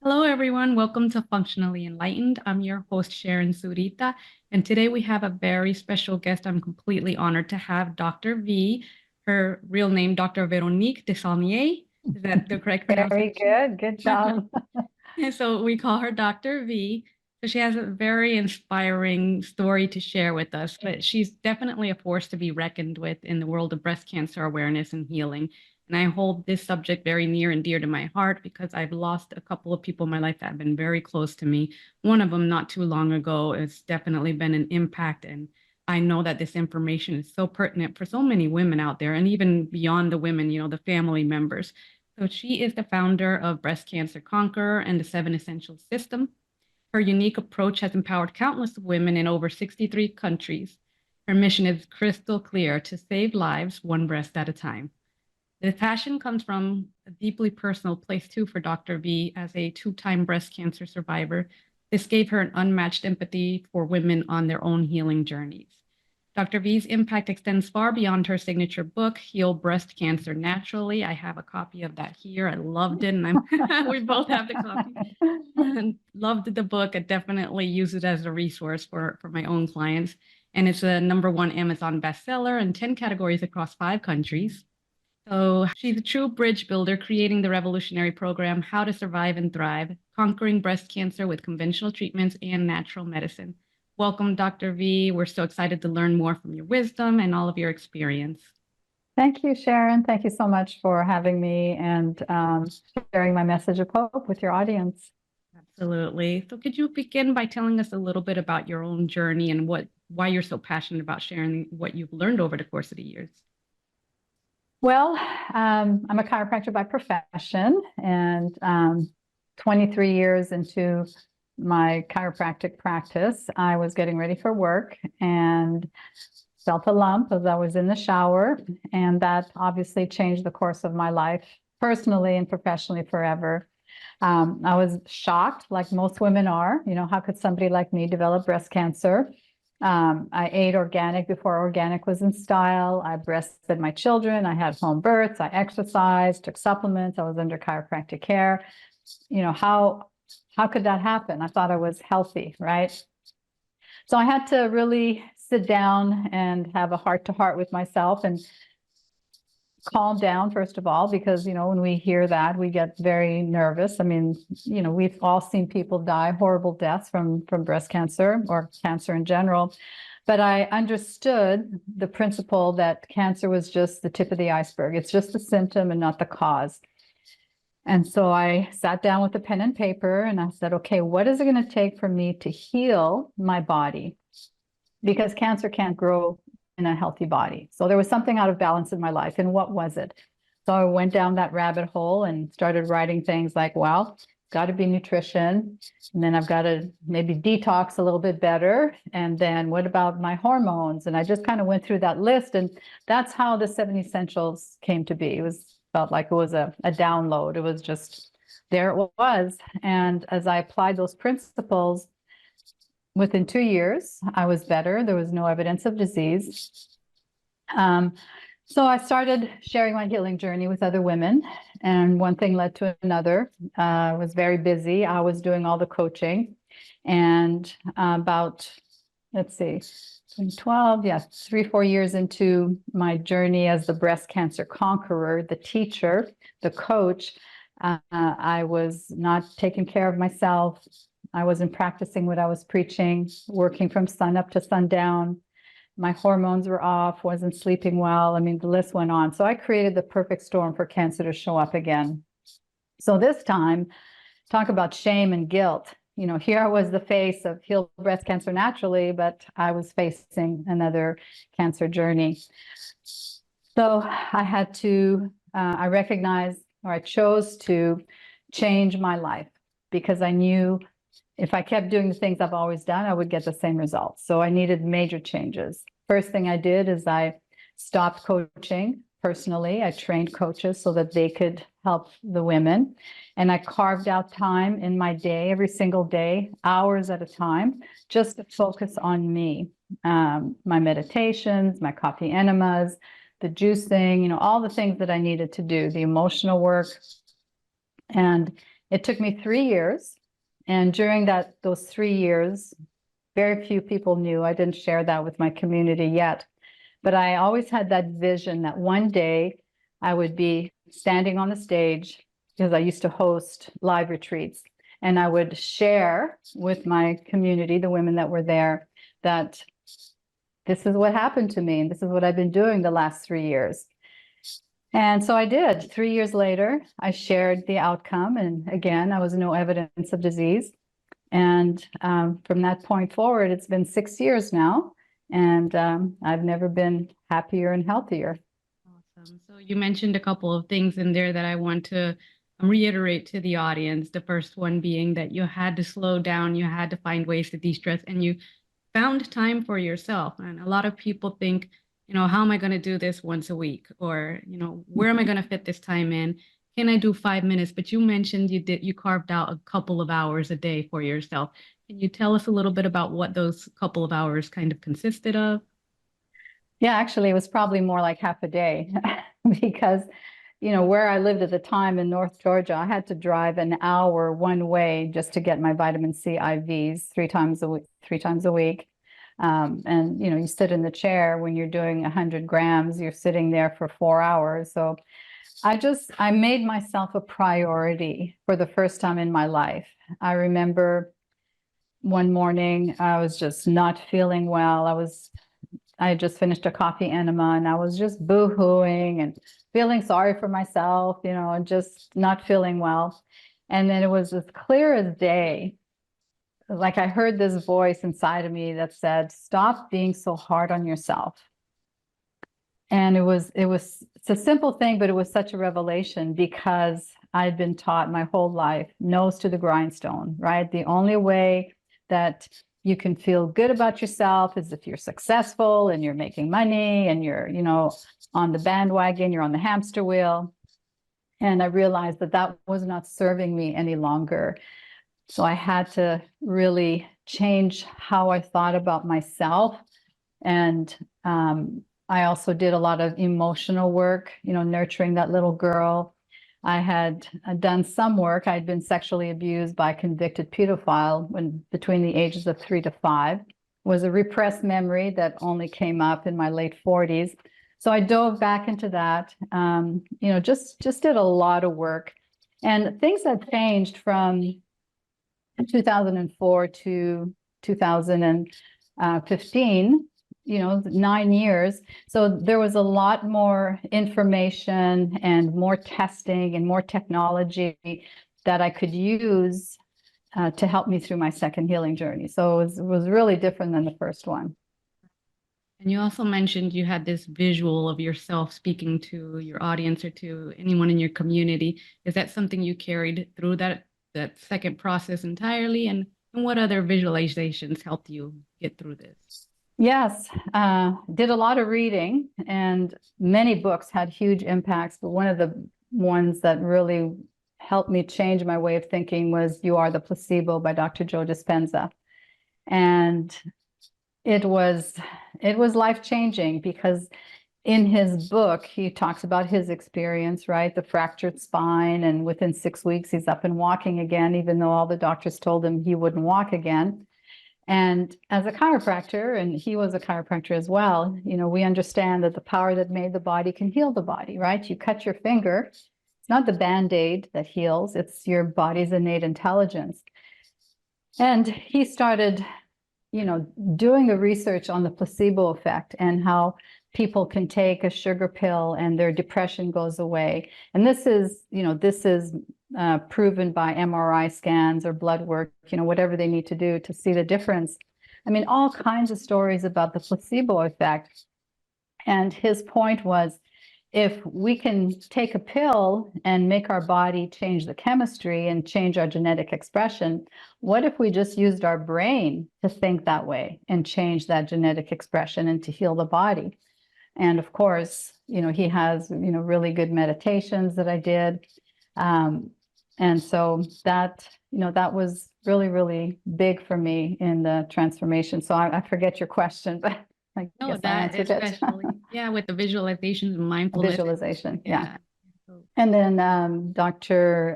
Hello, everyone. Welcome to Functionally Enlightened. I'm your host, Sharon Zurita, and today we have a very special guest. I'm completely honored to have Dr. V, her real name, Dr. Véronique Desaulniers. Is that the correct Very pronunciation? good. Good job. And so we call her Dr. V. So she has a very inspiring story to share with us, but she's definitely a force to be reckoned with in the world of breast cancer awareness and healing. And I hold this subject very near and dear to my heart because I've lost a couple of people in my life that have been very close to me. One of them not too long ago. It's definitely been an impact. And I know that this information is so pertinent for so many women out there and even beyond the women, the family members. So she is the founder of Breast Cancer Conqueror and the Seven Essential System. Her unique approach has empowered countless women in over 63 countries. Her mission is crystal clear: to save lives one breast at a time. The passion comes from a deeply personal place too for Dr. V as a two-time breast cancer survivor. This gave her an unmatched empathy for women on their own healing journeys. Dr. V's impact extends far beyond her signature book, Heal Breast Cancer Naturally. I have a copy of that here. I loved it, and we both have the copy. And loved the book. I definitely use it as a resource for my own clients. And it's a #1 Amazon bestseller in 10 categories across 5 countries. So she's a true bridge builder, creating the revolutionary program, How to Survive and Thrive, Conquering Breast Cancer with Conventional Treatments and Natural Medicine. Welcome, Dr. V. We're so excited to learn more from your wisdom and all of your experience. Thank you, Sharon. Thank you so much for having me and sharing my message of hope with your audience. Absolutely. So could you begin by telling us a little bit about your own journey and why you're so passionate about sharing what you've learned over the course of the years? Well, I'm a chiropractor by profession, and 23 years into my chiropractic practice, I was getting ready for work and felt a lump as I was in the shower, and that obviously changed the course of my life, personally and professionally, forever. I was shocked, like most women are. How could somebody like me develop breast cancer? I ate organic before organic was in style. I breastfed my children. I had home births. I exercised, took supplements. I was under chiropractic care. How could that happen? I thought I was healthy, right? So I had to really sit down and have a heart-to-heart with myself and calm down, first of all, because, when we hear that, we get very nervous. I mean, we've all seen people die horrible deaths from breast cancer or cancer in general. But I understood the principle that cancer was just the tip of the iceberg. It's just the symptom and not the cause. And so I sat down with a pen and paper and I said, okay, what is it going to take for me to heal my body? Because cancer can't grow in a healthy body. So there was something out of balance in my life. And what was it? So I went down that rabbit hole and started writing things like, well, got to be nutrition. And then I've got to maybe detox a little bit better. And then what about my hormones? And I just kind of went through that list. And that's how the 7 essentials came to be. Felt like it was a download. It was just, there it was. And as I applied those principles, within 2 years, I was better. There was no evidence of disease. So I started sharing my healing journey with other women, and one thing led to another. I was very busy. I was doing all the coaching, and about, 2012, yes, 3-4 years into my journey as the breast cancer conqueror, the teacher, the coach, I was not taking care of myself. I wasn't practicing what I was preaching, working from sun up to sundown. My hormones were off, wasn't sleeping well. I mean, the list went on. So I created the perfect storm for cancer to show up again. So this time, talk about shame and guilt. Here I was the face of Heal Breast Cancer Naturally, but I was facing another cancer journey. So I recognized, or I chose to change my life because I knew if I kept doing the things I've always done, I would get the same results. So I needed major changes. First thing I did is I stopped coaching personally. I trained coaches so that they could help the women. And I carved out time in my day, every single day, hours at a time, just to focus on me. My meditations, my coffee enemas, the juicing, all the things that I needed to do, the emotional work. And It took me 3 years. And during those 3 years, very few people knew. I didn't share that with my community yet. But I always had that vision that one day I would be standing on the stage, because I used to host live retreats, and I would share with my community, the women that were there, that this is what happened to me, and this is what I've been doing the last 3 years. And so I did. 3 years later, I shared the outcome, and again, I was no evidence of disease. And from that point forward, it's been 6 years now, and I've never been happier and healthier. Awesome. So you mentioned a couple of things in there that I want to reiterate to the audience. The first one being that you had to slow down, you had to find ways to de-stress, and you found time for yourself. And a lot of people think, how am I going to do this once a week? Or, where am I going to fit this time in? Can I do 5 minutes? But you mentioned you carved out a couple of hours a day for yourself. Can you tell us a little bit about what those couple of hours kind of consisted of? Yeah, actually, it was probably more like half a day because, where I lived at the time in North Georgia, I had to drive an hour one way just to get my vitamin C IVs 3 times a week. And, you sit in the chair when you're doing 100 grams, you're sitting there for 4 hours. So I made myself a priority for the first time in my life. I remember one morning I was just not feeling well. I had just finished a coffee enema, and I was just boo-hooing and feeling sorry for myself, and just not feeling well. And then it was as clear as day. Like I heard this voice inside of me that said, stop being so hard on yourself. And it's a simple thing, but it was such a revelation because I'd been taught my whole life, nose to the grindstone, right? The only way that you can feel good about yourself is if you're successful and you're making money and you're, on the bandwagon, you're on the hamster wheel. And I realized that was not serving me any longer. So I had to really change how I thought about myself. And I also did a lot of emotional work, nurturing that little girl. I had done some work. I'd been sexually abused by a convicted pedophile between the ages of 3 to 5. It was a repressed memory that only came up in my late 40s. So I dove back into that, just did a lot of work. And things have changed from 2004 to 2015. 9 years. So there was a lot more information and more testing and more technology that I could use to help me through my second healing journey. So it was really different than the first one. And you also mentioned you had this visual of yourself speaking to your audience or to anyone in your community. Is that something you carried through that second process entirely? And what other visualizations helped you get through this? Yes, did a lot of reading, and many books had huge impacts, but one of the ones that really helped me change my way of thinking was You Are the Placebo by Dr. Joe Dispenza. And it was life-changing because in his book, he talks about his experience, right? The fractured spine, and within 6 weeks, he's up and walking again, even though all the doctors told him he wouldn't walk again. And as a chiropractor, and he was a chiropractor as well, we understand that the power that made the body can heal the body, right? You cut your finger, it's not the Band-Aid that heals, it's your body's innate intelligence. And he started, doing the research on the placebo effect and how people can take a sugar pill and their depression goes away. And this is proven by MRI scans or blood work, whatever they need to do to see the difference. I mean, all kinds of stories about the placebo effect. And his point was, if we can take a pill and make our body change the chemistry and change our genetic expression, what if we just used our brain to think that way and change that genetic expression and to heal the body? And of course, he has, really good meditations that I did. And so that was really, really big for me in the transformation. So I forget your question, but I guess I answered it. Especially, yeah, with the visualizations and mindfulness. Visualization, yeah. And then Dr.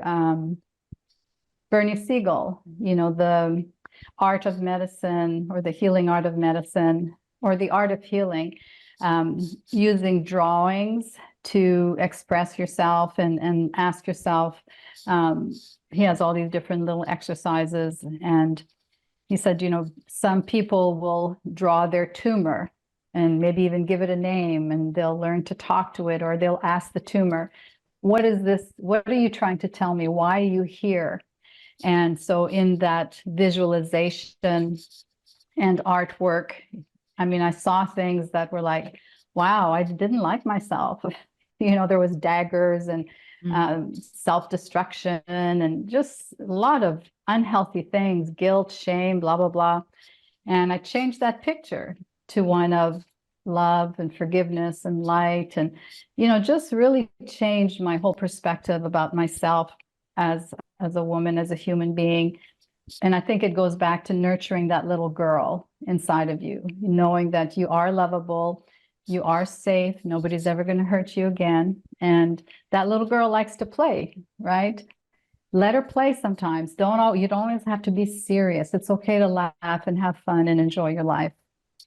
Bernie Siegel, the art of medicine or the healing art of medicine or the art of healing, using drawings to express yourself and ask yourself. He has all these different little exercises, and he said, some people will draw their tumor and maybe even give it a name, and they'll learn to talk to it, or they'll ask the tumor, what is this? What are you trying to tell me? Why are you here? And so in that visualization and artwork, I mean, I saw things that were like, wow, I didn't like myself. There was daggers and self-destruction and just a lot of unhealthy things, guilt, shame, blah, blah, blah. And I changed that picture to one of love and forgiveness and light, and, just really changed my whole perspective about myself as a woman, as a human being. And I think it goes back to nurturing that little girl inside of you, knowing that you are lovable, you are safe, nobody's ever going to hurt you again. And that little girl likes to play, right? Let her play sometimes. You don't always have to be serious. It's okay to laugh and have fun and enjoy your life.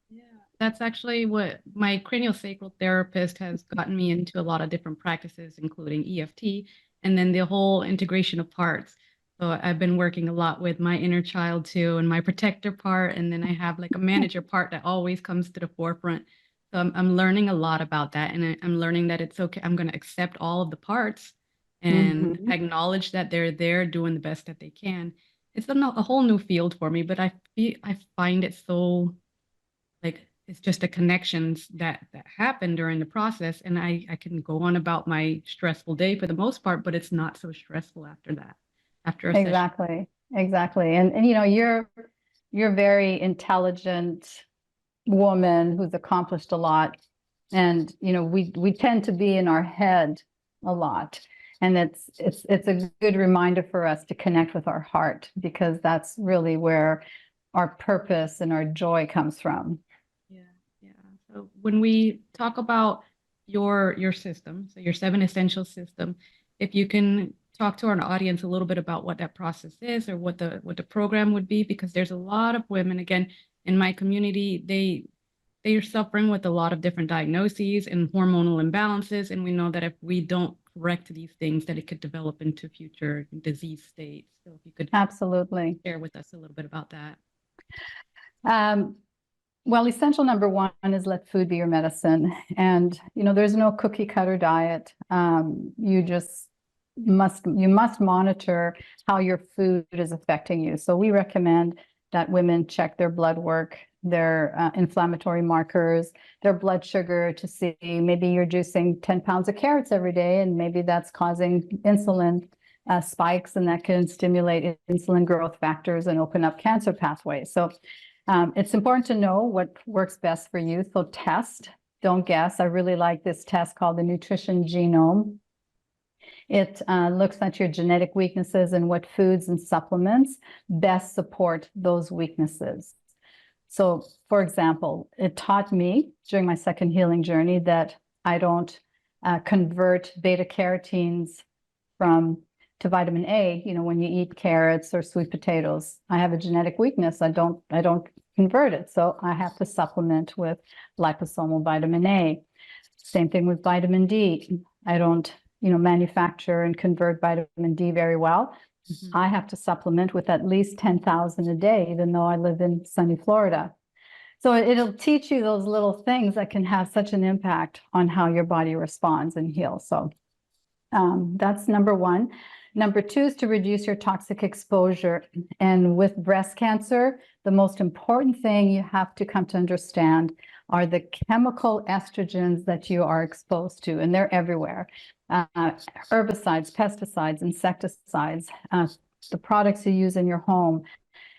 Yeah, that's actually what my craniosacral therapist has gotten me into, a lot of different practices, including EFT, and then the whole integration of parts. So I've been working a lot with my inner child too, and my protector part, and then I have like a manager part that always comes to the forefront. So I'm learning a lot about that, and I'm learning that it's okay. I'm going to accept all of the parts and acknowledge that they're there doing the best that they can. It's a whole new field for me, but I find it so, like, it's just the connections that happen during the process, and I can go on about my stressful day for the most part, but it's not so stressful after that, after a session. Exactly. And you're a very intelligent woman who's accomplished a lot. And we tend to be in our head a lot. And it's a good reminder for us to connect with our heart, because that's really where our purpose and our joy comes from. Yeah. So when we talk about your system, so your 7 essential system, if you can talk to our audience a little bit about what that process is, or what the program would be, because there's a lot of women, again, in my community, they are suffering with a lot of different diagnoses and hormonal imbalances, and we know that if we don't correct these things, that it could develop into future disease states. So if you could absolutely share with us a little bit about that. Well, essential number one is let food be your medicine. And, there's no cookie cutter diet. You must monitor how your food is affecting you. So we recommend that women check their blood work, their inflammatory markers, their blood sugar, to see maybe you're juicing 10 pounds of carrots every day, and maybe that's causing insulin spikes, and that can stimulate insulin growth factors and open up cancer pathways. So it's important to know what works best for you. So test, don't guess. I really like this test called the nutrition genome. It looks at your genetic weaknesses and what foods and supplements best support those weaknesses. So, for example, it taught me during my second healing journey that I don't convert beta carotenes to vitamin A. When you eat carrots or sweet potatoes, I have a genetic weakness. I don't convert it, so I have to supplement with liposomal vitamin A. Same thing with vitamin D. I don't manufacture and convert vitamin D very well. I have to supplement with at least 10,000 a day, even though I live in sunny Florida. So it'll teach you those little things that can have such an impact on how your body responds and heals. So that's number one. Number two is to reduce your toxic exposure. And with breast cancer, the most important thing you have to come to understand are the chemical estrogens that you are exposed to, and they're everywhere. Herbicides, pesticides, insecticides, the products you use in your home,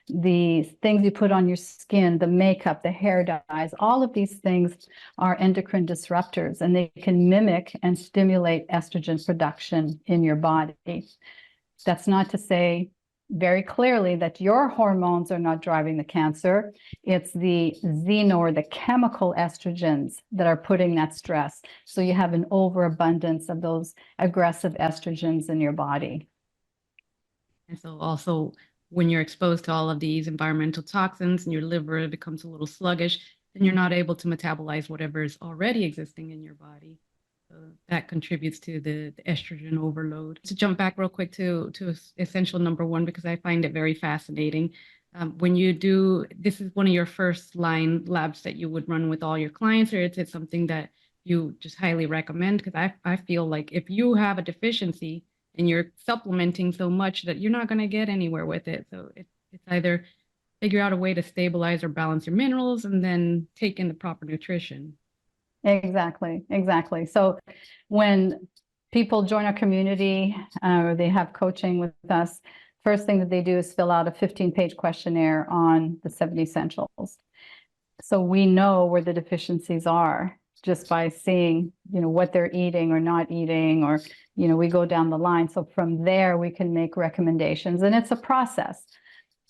the things you put on your skin, the makeup, the hair dyes, all of these things are endocrine disruptors, and they can mimic and stimulate estrogen production in your body. That's not to say very clearly that your hormones are not driving the cancer. It's the or the chemical estrogens that are putting that stress. So you have an overabundance of those aggressive estrogens in your body. And so also when you're exposed to all of these environmental toxins and your liver becomes a little sluggish, then you're not able to metabolize whatever is already existing in your body. So that contributes to the estrogen overload. To jump back real quick to essential number one, because I find it very fascinating. When you do, this is one of your first line labs that you would run with all your clients, or is it something that you just highly recommend? Because I feel like if you have a deficiency and you're supplementing so much that you're not going to get anywhere with it. So it's either figure out a way to stabilize or balance your minerals and then take in the proper nutrition. Exactly, exactly. So when people join our community or they have coaching with us, first thing that they do is fill out a 15-page questionnaire on the 7 essentials. So we know where the deficiencies are just by seeing, what they're eating or not eating, or, we go down the line. So from there, we can make recommendations. And it's a process.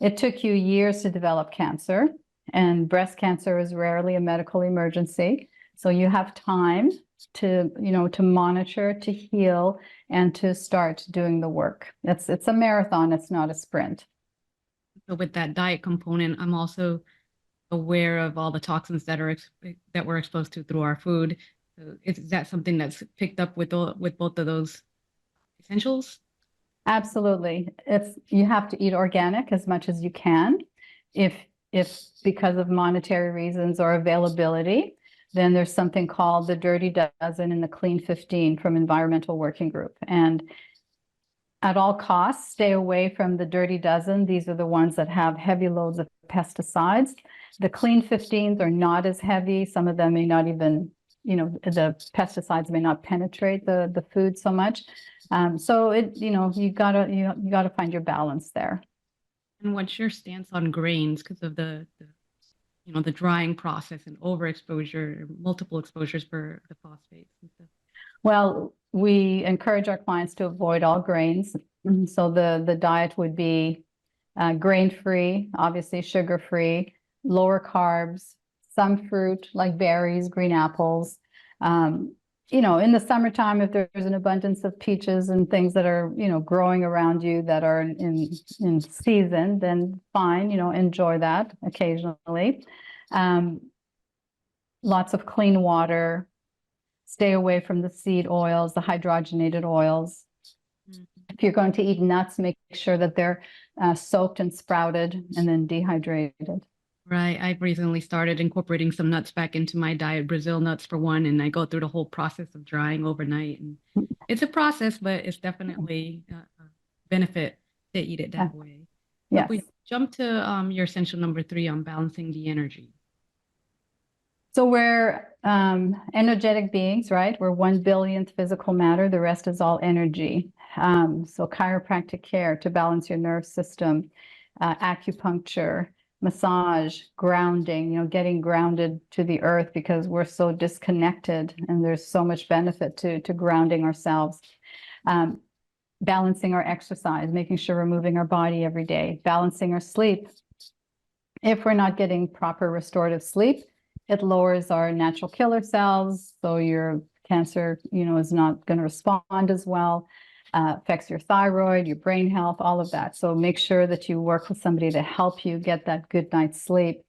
It took you years to develop cancer, and breast cancer is rarely a medical emergency. So you have time to, to monitor, to heal, and to start doing the work. It's a marathon, it's not a sprint. So with that diet component, I'm also aware of all the toxins that we're exposed to through our food. So is that something that's picked up with both of those essentials? Absolutely. You have to eat organic as much as you can. If because of monetary reasons or availability, then there's something called the Dirty Dozen and the Clean 15 from Environmental Working Group. And at all costs, stay away from the Dirty Dozen. These are the ones that have heavy loads of pesticides. The Clean 15s are not as heavy. Some of them may not even, the pesticides may not penetrate the food so much. So you gotta find your balance there. And what's your stance on grains because of the drying process and overexposure, multiple exposures for the phosphates and stuff? Well, we encourage our clients to avoid all grains. So the diet would be grain-free, obviously sugar-free, lower carbs, some fruit like berries, green apples. In the summertime, if there's an abundance of peaches and things that are, growing around you that are in season, then fine, enjoy that occasionally. Lots of clean water. Stay away from the seed oils, the hydrogenated oils. If you're going to eat nuts, make sure that they're soaked and sprouted and then dehydrated. Right. I've recently started incorporating some nuts back into my diet, Brazil nuts for one, and I go through the whole process of drying overnight. And it's a process, but it's definitely a benefit to eat it that way. Yes. If we jump to your essential number 3 on balancing the energy. So we're energetic beings, right? We're 1 billionth physical matter. The rest is all energy. So chiropractic care to balance your nerve system, acupuncture, massage, grounding, getting grounded to the earth because we're so disconnected and there's so much benefit to grounding ourselves. Balancing our exercise, making sure we're moving our body every day, balancing our sleep. If we're not getting proper restorative sleep, it lowers our natural killer cells, so your cancer, is not going to respond as well. Affects your thyroid, your brain health, all of that. So make sure that you work with somebody to help you get that good night's sleep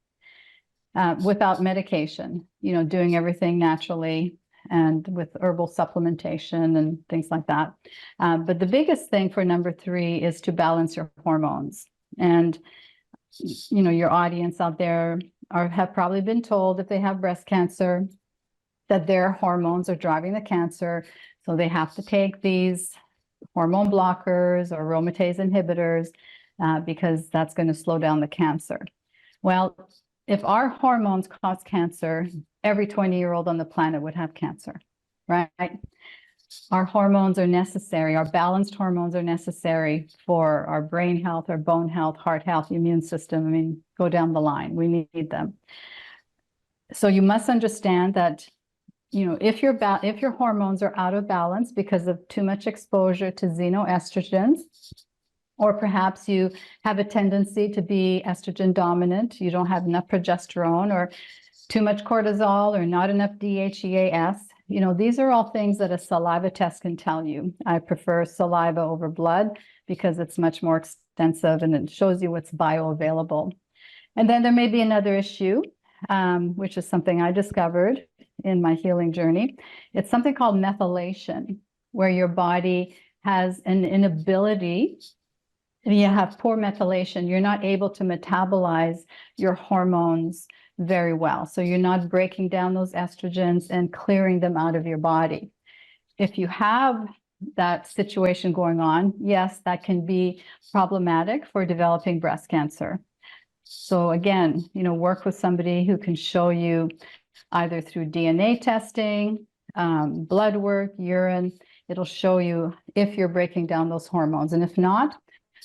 without medication, doing everything naturally and with herbal supplementation and things like that. But the biggest thing for number 3 is to balance your hormones. And, your audience out there have probably been told if they have breast cancer that their hormones are driving the cancer. So they have to take these hormone blockers or aromatase inhibitors because that's going to slow down the cancer. Well, if our hormones cause cancer, every 20-year-old on the planet would have cancer, right? Our hormones are necessary. Our balanced hormones are necessary for our brain health, our bone health, heart health, immune system. I mean, go down the line. We need them. So you must understand that, if your hormones are out of balance because of too much exposure to xenoestrogens, or perhaps you have a tendency to be estrogen dominant, you don't have enough progesterone or too much cortisol or not enough DHEAS, these are all things that a saliva test can tell you. I prefer saliva over blood because it's much more extensive and it shows you what's bioavailable. And then there may be another issue, which is something I discovered in my healing journey. It's something called methylation, where your body has an inability, you have poor methylation. You're not able to metabolize your hormones very well. So you're not breaking down those estrogens and clearing them out of your body. If you have that situation going on, yes, that can be problematic for developing breast cancer. So again, work with somebody who can show you either through DNA testing, blood work, urine. It'll show you if you're breaking down those hormones. And if not,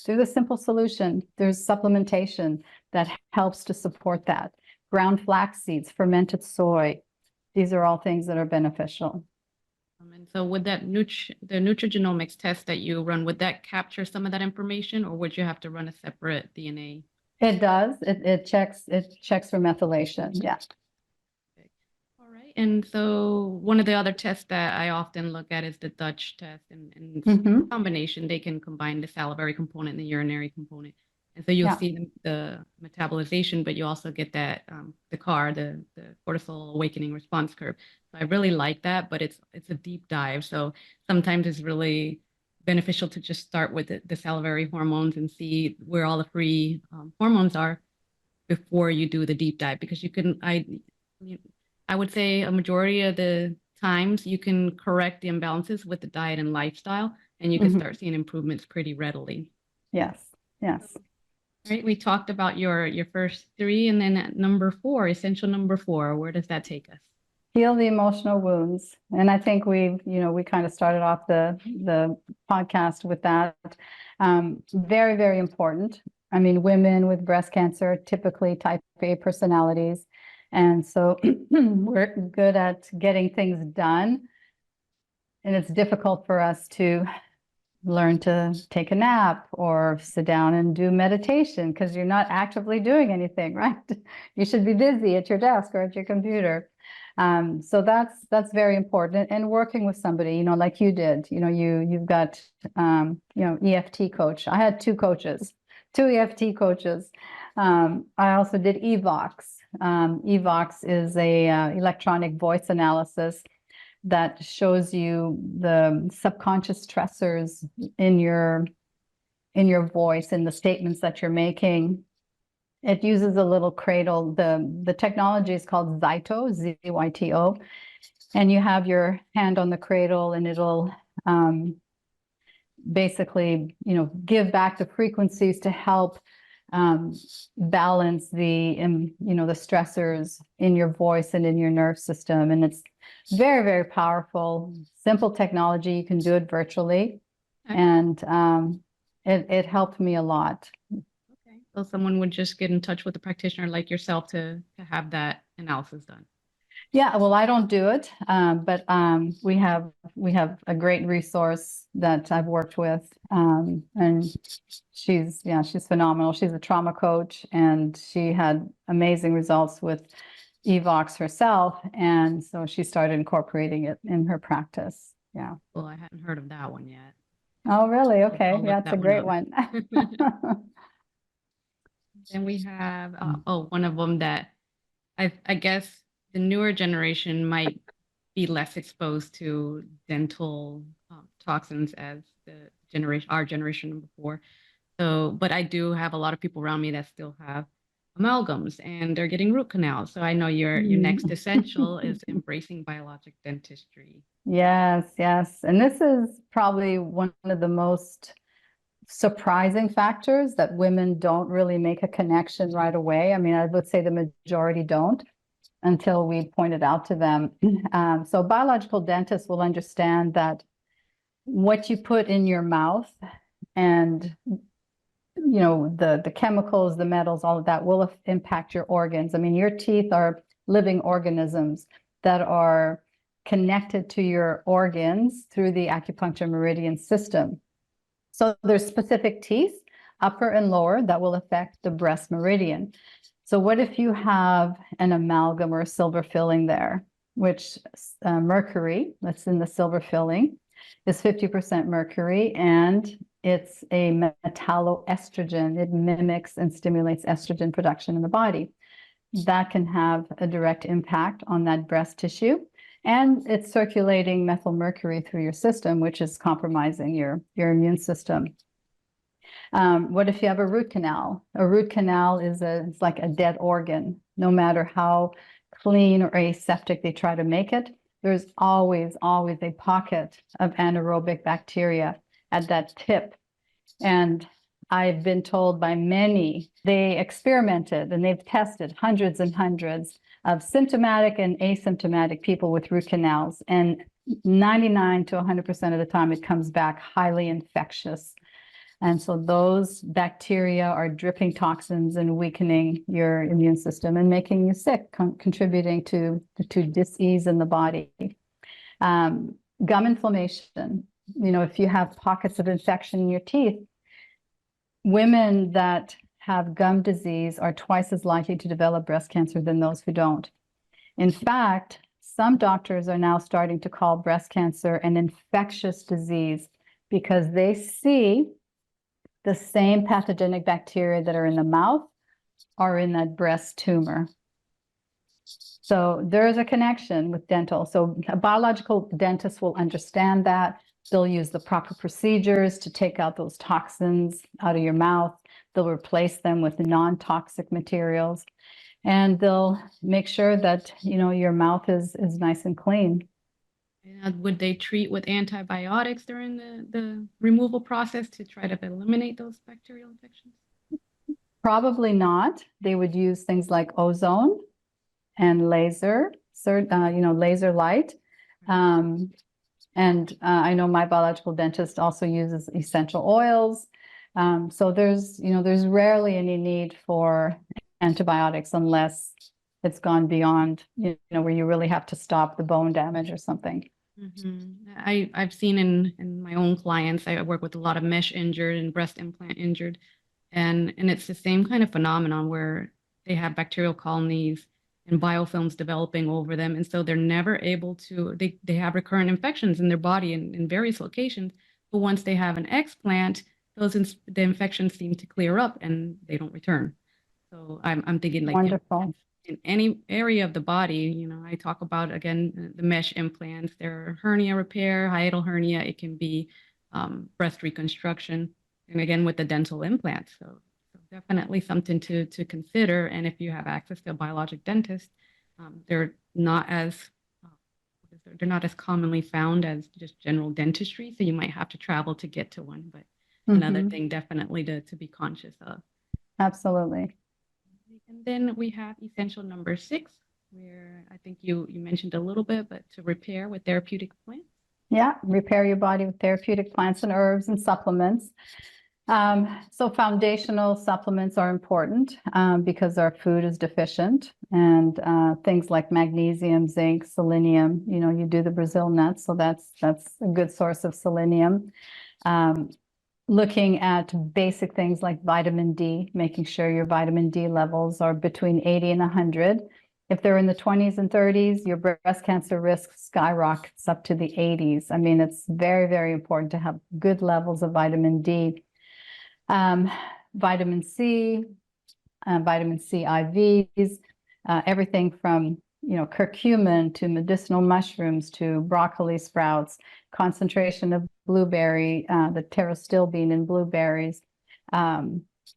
there's a simple solution. There's supplementation that helps to support that. Ground flax seeds, fermented soy. These are all things that are beneficial. And so would that the nutrigenomics test that you run, would that capture some of that information, or would you have to run a separate DNA? It does. It checks for methylation. Yeah. All right. And so one of the other tests that I often look at is the Dutch test, and combination, they can combine the salivary component and the urinary component. And so you'll see the metabolization, but you also get that the cortisol awakening response curve. So I really like that, but it's a deep dive. So sometimes it's really beneficial to just start with the salivary hormones and see where all the free hormones are before you do the deep dive, because I would say a majority of the times you can correct the imbalances with the diet and lifestyle, and you can start seeing improvements pretty readily. Yes. Yes. Right. We talked about your first three, and then at number 4, essential number 4, where does that take us? Heal the emotional wounds. And I think we kind of started off the podcast with that. Very, very important. I mean, women with breast cancer are typically type A personalities. And so we're good at getting things done. And it's difficult for us to learn to take a nap or sit down and do meditation because you're not actively doing anything, right? You should be busy at your desk or at your computer. So that's very important. And working with somebody, like you did, you've got, EFT coach. I had two EFT coaches. I also did EVOX. EVOX is a electronic voice analysis that shows you the subconscious stressors in your voice and the statements that you're making. It uses a little cradle. The technology is called Zyto, Z-Y-T-O, and you have your hand on the cradle, and it'll basically, give back the frequencies to help balance the stressors in your voice and in your nerve system. And it's very, very powerful, simple technology. You can do it virtually. Okay. And it helped me a lot. Okay. So someone would just get in touch with a practitioner like yourself to have that analysis done. Yeah, well, I don't do it, but we have a great resource that I've worked with, and she's phenomenal. She's a trauma coach, and she had amazing results with EVOX herself, and so she started incorporating it in her practice. Yeah. Well, I hadn't heard of that one yet. Oh, really? Okay. Yeah, it's a great one. Then we have one of them that I guess the newer generation might be less exposed to dental toxins as our generation before. So, but I do have a lot of people around me that still have amalgams, and they're getting root canals. So I know your next essential is embracing biologic dentistry. Yes, yes. And this is probably one of the most surprising factors that women don't really make a connection right away. I mean, I would say the majority don't until we point it out to them. So biological dentists will understand that what you put in your mouth and the chemicals, the metals, all of that will impact your organs. I mean, your teeth are living organisms that are connected to your organs through the acupuncture meridian system. So there's specific teeth, upper and lower, that will affect the breast meridian. So what if you have an amalgam or a silver filling there? which mercury, that's in the silver filling, is 50% mercury, and it's a metalloestrogen. It mimics and stimulates estrogen production in the body. That can have a direct impact on that breast tissue. And it's circulating methylmercury through your system, which is compromising your immune system. What if you have a root canal? A root canal it's like a dead organ. No matter how clean or aseptic they try to make it, there's always a pocket of anaerobic bacteria at that tip. And I've been told by many, they experimented and they've tested hundreds and hundreds of symptomatic and asymptomatic people with root canals. And 99 to 100% of the time, it comes back highly infectious. And so those bacteria are dripping toxins and weakening your immune system and making you sick, contributing to dis-ease in the body. Gum inflammation, if you have pockets of infection in your teeth, women that have gum disease are twice as likely to develop breast cancer than those who don't. In fact, some doctors are now starting to call breast cancer an infectious disease because they see the same pathogenic bacteria that are in the mouth are in that breast tumor. So there is a connection with dental. So a biological dentist will understand that. They'll use the proper procedures to take out those toxins out of your mouth. They'll replace them with non-toxic materials. And they'll make sure that, your mouth is nice and clean. And would they treat with antibiotics during the removal process to try to eliminate those bacterial infections? Probably not. They would use things like ozone and laser, laser light. And I know my biological dentist also uses essential oils. So there's rarely any need for antibiotics unless it's gone beyond, where you really have to stop the bone damage or something. Mm-hmm. I've seen in my own clients, I work with a lot of mesh injured and breast implant injured, and it's the same kind of phenomenon where they have bacterial colonies and biofilms developing over them. And so they're never able to, they have recurrent infections in their body in various locations. But once they have an explant, the infections seem to clear up and they don't return. So I'm thinking like Wonderful. In any area of the body, I talk about, again, the mesh implants, their hernia repair, hiatal hernia, it can be breast reconstruction, and again, with the dental implants. So definitely something to consider. And if you have access to a biologic dentist, they're not as commonly found as just general dentistry. So you might have to travel to get to one, but another thing definitely to be conscious of. Absolutely. And then we have essential number 6, where I think you mentioned a little bit, but to repair with therapeutic plants. Yeah, repair your body with therapeutic plants and herbs and supplements. So foundational supplements are important because our food is deficient, and things like magnesium, zinc, selenium, you do the Brazil nuts, so that's a good source of selenium. Looking at basic things like vitamin D, making sure your vitamin D levels are between 80 and 100. If they're in the 20s and 30s, your breast cancer risk skyrockets up to the 80s. I mean, it's very, very important to have good levels of vitamin D. Vitamin C, vitamin C IVs, everything from curcumin to medicinal mushrooms to broccoli sprouts, concentration of blueberry, the pterostilbene in blueberries. I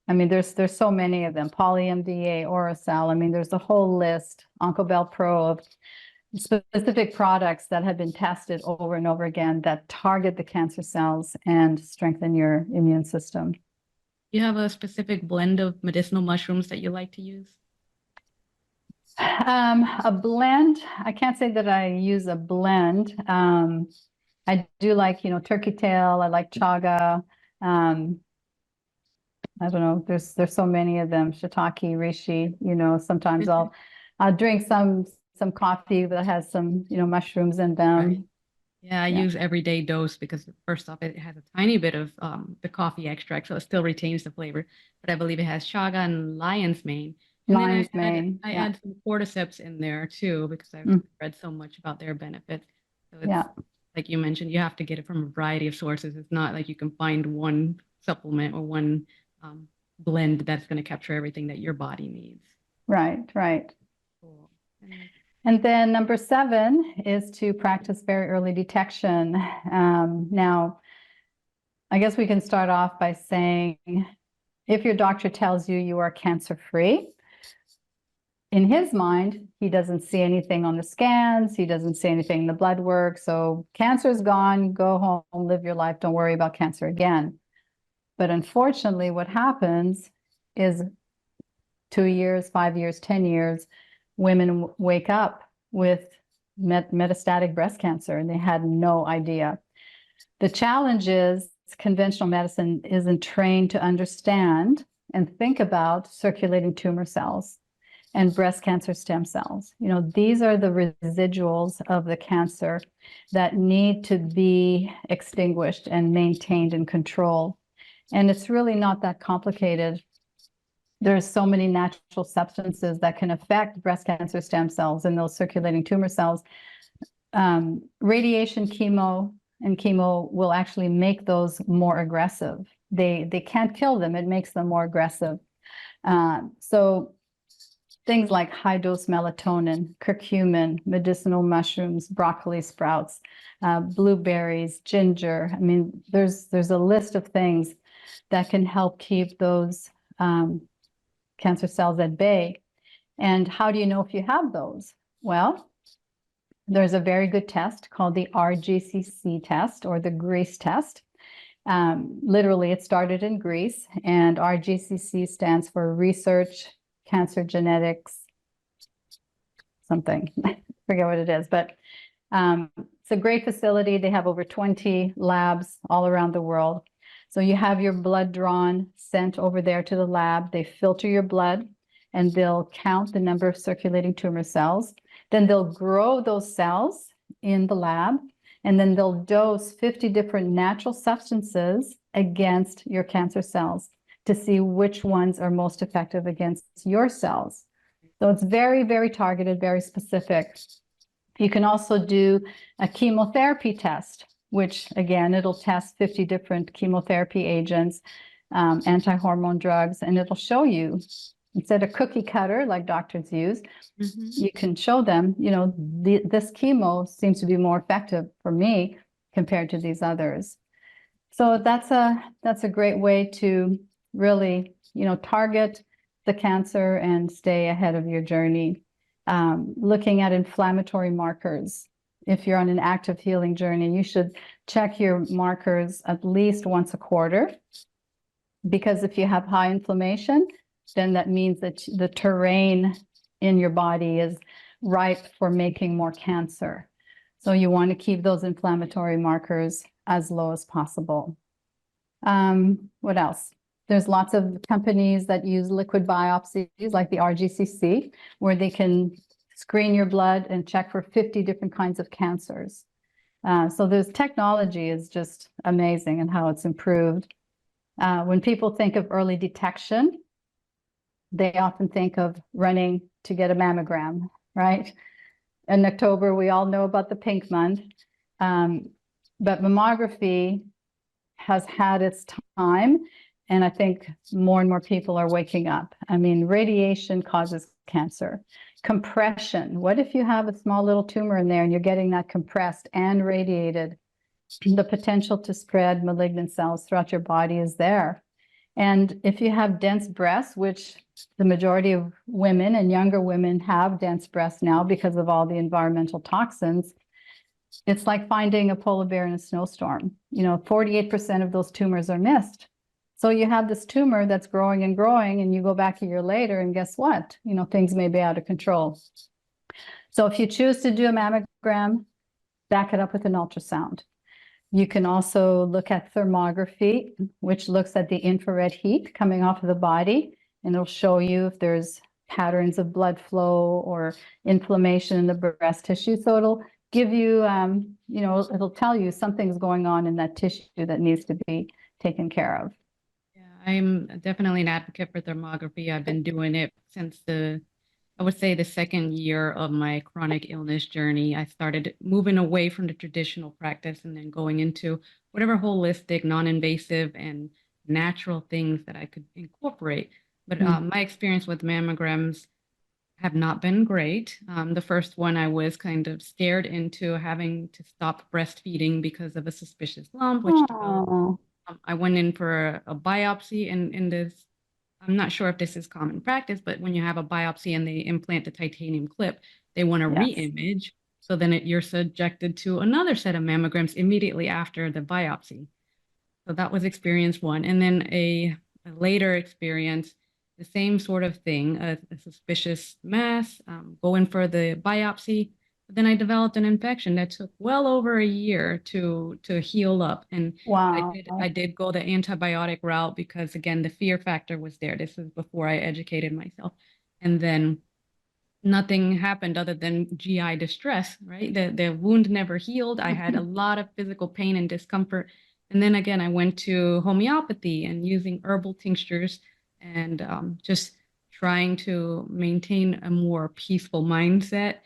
mean, there's so many of them. Poly-MDA, Oracel. I mean, there's a whole list. Oncobel Pro of specific products that have been tested over and over again that target the cancer cells and strengthen your immune system. You have a specific blend of medicinal mushrooms that you like to use? A blend, I can't say that I use a blend. I do like, turkey tail. I like chaga. I don't know. There's so many of them. Shiitake, reishi. Sometimes I'll drink some coffee that has some mushrooms in them. Right. Yeah, I use everyday dose because first off, it has a tiny bit of the coffee extract, so it still retains the flavor. But I believe it has chaga and lion's mane, And then Lion's mane. I Yeah. add some cordyceps in there too because I've Mm, read so much about their benefits. So it's yeah. like you mentioned, you have to get it from a variety of sources. It's not like you can find one supplement or one blend that's going to capture everything that your body needs. Right. Right. Cool. And And then number 7 is to practice very early detection. Now, I guess we can start off by saying if your doctor tells you you are cancer-free, in his mind, he doesn't see anything on the scans. He doesn't see anything in the blood work. So cancer is gone. Go home, live your life. Don't worry about cancer again. But unfortunately, what happens is 2 years, 5 years, 10 years, women wake up with metastatic breast cancer and they had no idea. The challenge is conventional medicine isn't trained to understand and think about circulating tumor cells and breast cancer stem cells. You know, these are the residuals of the cancer that need to be extinguished and maintained in control. And it's really not that complicated. There's so many natural substances that can affect breast cancer stem cells and those circulating tumor cells. Radiation, chemo will actually make those more aggressive. They can't kill them. It makes them more aggressive. So things like high dose melatonin, curcumin, medicinal mushrooms, broccoli sprouts, blueberries, ginger. I mean, there's a list of things that can help keep those cancer cells at bay. And how do you know if you have those? Well, there's a very good test called the RGCC test or the Greece test. Literally, it started in Greece, and RGCC stands for Research Cancer Genetics something. I forget what it is, but it's a great facility. They have over 20 labs all around the world. So you have your blood drawn, sent over there to the lab. They filter your blood and they'll count the number of circulating tumor cells. Then they'll grow those cells in the lab, and then they'll dose 50 different natural substances against your cancer cells to see which ones are most effective against your cells. So it's very, very targeted, very specific. You can also do a chemotherapy test, which again, it'll test 50 different chemotherapy agents, anti-hormone drugs, and it'll show you, instead of cookie cutter like doctors use, you can show them, you know, this chemo seems to be more effective for me compared to these others. So that's a great way to really, you know, target the cancer and stay ahead of your journey. Looking at inflammatory markers. If you're on an active healing journey, you should check your markers at least once a quarter, because if you have high inflammation, then that means that the terrain in your body is ripe for making more cancer. So you want to keep those inflammatory markers as low as possible. What else? There's lots of companies that use liquid biopsies like the RGCC, where they can screen your blood and check for 50 different kinds of cancers. So this technology is just amazing and how it's improved. When people think of early detection, they often think of running to get a mammogram, right? In October, we all know about the pink month, but mammography has had its time, and I think more and more people are waking up. I mean, radiation causes cancer. Compression. What if you have a small little tumor in there and you're getting that compressed and radiated? The potential to spread malignant cells throughout your body is there. And if you have dense breasts, which the majority of women and younger women have dense breasts now because of all the environmental toxins, it's like finding a polar bear in a snowstorm. You know, 48% of those tumors are missed. So you have this tumor that's growing and growing, and you go back a year later, and guess what? You know, things may be out of control. So if you choose to do a mammogram, back it up with an ultrasound. You can also look at thermography, which looks at the infrared heat coming off of the body, and it'll show you if there's patterns of blood flow or inflammation in the breast tissue. So it'll give you, you know, it'll tell you something's going on in that tissue that needs to be taken care of. Yeah, I'm definitely an advocate for thermography. I've been doing it since I would say the second year of my chronic illness journey. I started moving away from the traditional practice and then going into whatever holistic, non-invasive, and natural things that I could incorporate. But Mm. my experience with mammograms have not been great. The first one, I was kind of scared into having to stop breastfeeding because of a suspicious lump, which developed. Oh, I went in for a biopsy, and in this, I'm not sure if this is common practice, but when you have a biopsy and they implant the titanium clip, they want to yes. re-image. So then you're subjected to another set of mammograms immediately after the biopsy. So that was experience one. And then a later experience, the same sort of thing, a suspicious mass, go in for the biopsy. But then I developed an infection that took well over a year to heal up. And Wow. I did go the antibiotic route because again, the fear factor was there. This is before I educated myself. And then nothing happened other than GI distress, right? The wound never healed. I had a lot of physical pain and discomfort. And then again, I went to homeopathy and using herbal tinctures and just trying to maintain a more peaceful mindset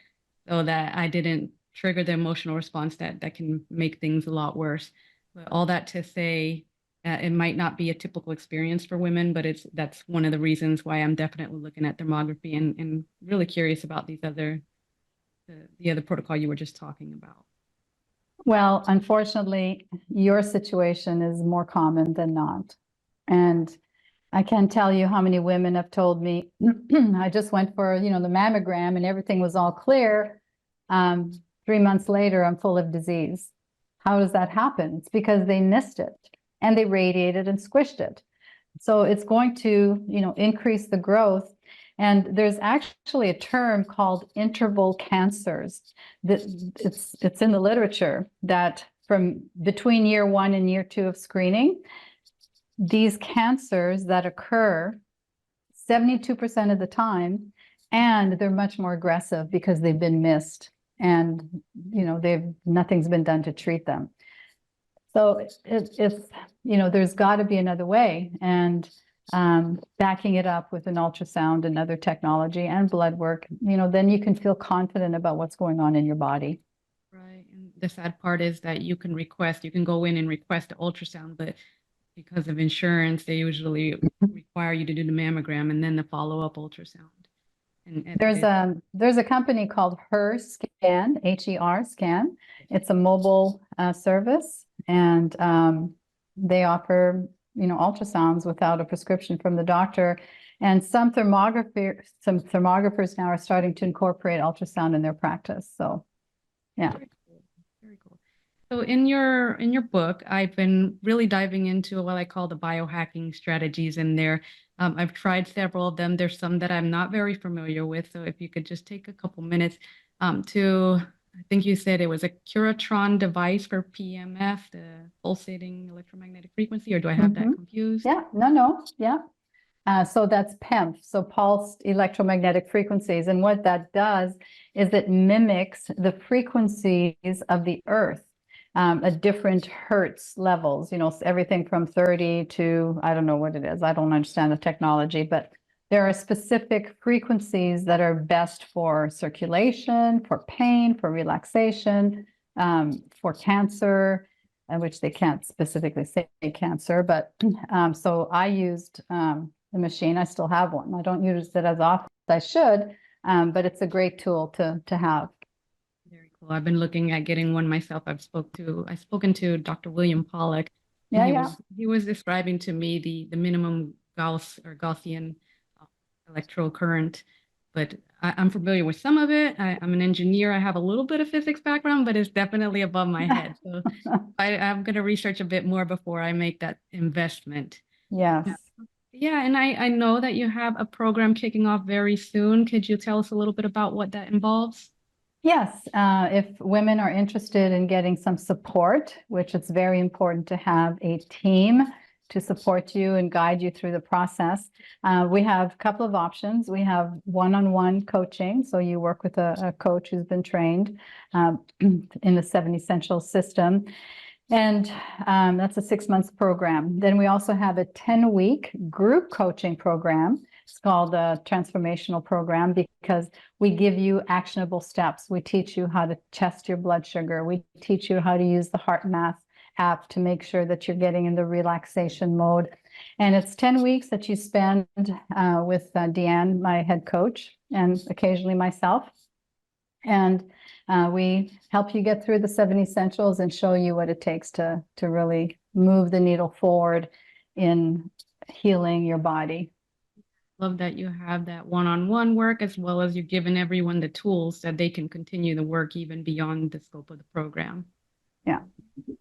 so that I didn't trigger the emotional response that can make things a lot worse. But all that to say, it might not be a typical experience for women, but that's one of the reasons why I'm definitely looking at thermography and really curious about the other protocol you were just talking about. Well, unfortunately, your situation is more common than not. And I can't tell you how many women have told me, I just went for, the mammogram and everything was all clear. 3 months later, I'm full of disease. How does that happen? It's because they missed it and they radiated and squished it. So it's going to, increase the growth. And there's actually a term called interval cancers that it's in the literature that from between year 1 and year 2 of screening, these cancers that occur 72% of the time, and they're much more aggressive because they've been missed and, nothing's been done to treat them. So it's, there's got to be another way. And backing it up with an ultrasound and other technology and blood work, then you can feel confident about what's going on in your body. Right. And the sad part is that you can go in and request an ultrasound, but because of insurance, they usually require you to do the mammogram and then the follow-up ultrasound. And There's a company called Her Scan, HER Scan. It's a mobile service, and they offer ultrasounds without a prescription from the doctor. And some thermographers now are starting to incorporate ultrasound in their practice. So, yeah. Very cool. Very cool. So in your book, I've been really diving into what I call the biohacking strategies in there. I've tried several of them. There's some that I'm not very familiar with. So if you could just take a couple minutes I think you said it was a Curatron device for PMF, the pulsating electromagnetic frequency, or do I have that confused? Yeah, no, yeah. So that's PEMF, so pulsed electromagnetic frequencies. And what that does is it mimics the frequencies of the Earth at different hertz levels, everything from 30 to, I don't know what it is. I don't understand the technology, but there are specific frequencies that are best for circulation, for pain, for relaxation, for cancer, which they can't specifically say cancer, but so I used the machine. I still have one. I don't use it as often as I should, but it's a great tool to have. Very cool. I've been looking at getting one myself. I've spoken to Dr. William Pollack, and Yeah. he was describing to me the minimum Gaussian electrical current, but I'm familiar with some of it. I'm an engineer. I have a little bit of physics background, but it's definitely above my head. So I'm going to research a bit more before I make that investment. Yes. Yeah, and I know that you have a program kicking off very soon. Could you tell us a little bit about what that involves? Yes, if women are interested in getting some support, which it's very important to have a team to support you and guide you through the process. We have a couple of options. We have one-on-one coaching. So you work with a coach who's been trained in the 7 Essential system. And that's a 6 months program. Then we also have a 10-week group coaching program. It's called a transformational program because we give you actionable steps. We teach you how to test your blood sugar. We teach you how to use the heart math app to make sure that you're getting in the relaxation mode. And it's 10 weeks that you spend with Deanne, my head coach, and occasionally myself. And we help you get through the 7 essentials and show you what it takes to really move the needle forward in healing your body. Love that you have that one-on-one work, as well as you're giving everyone the tools that they can continue the work even beyond the scope of the program. Yeah.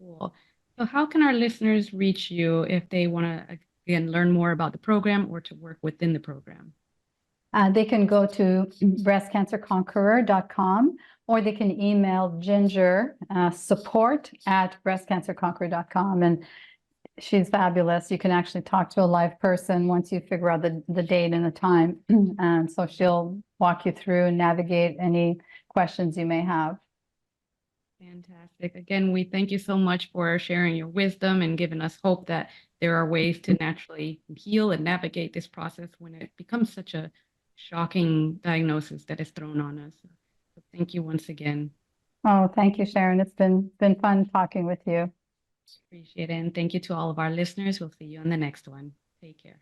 Cool. So how can our listeners reach you if they want to, again, learn more about the program or to work within the program? They can go to breastcancerconqueror.com, or they can email Ginger support@breastcancerconqueror.com. And she's fabulous. You can actually talk to a live person once you figure out the date and the time. And so she'll walk you through and navigate any questions you may have. Fantastic. Again, we thank you so much for sharing your wisdom and giving us hope that there are ways to naturally heal and navigate this process when it becomes such a shocking diagnosis that is thrown on us. So thank you once again. Oh, thank you, Sharon. It's been fun talking with you. Appreciate it. And thank you to all of our listeners. We'll see you on the next one. Take care.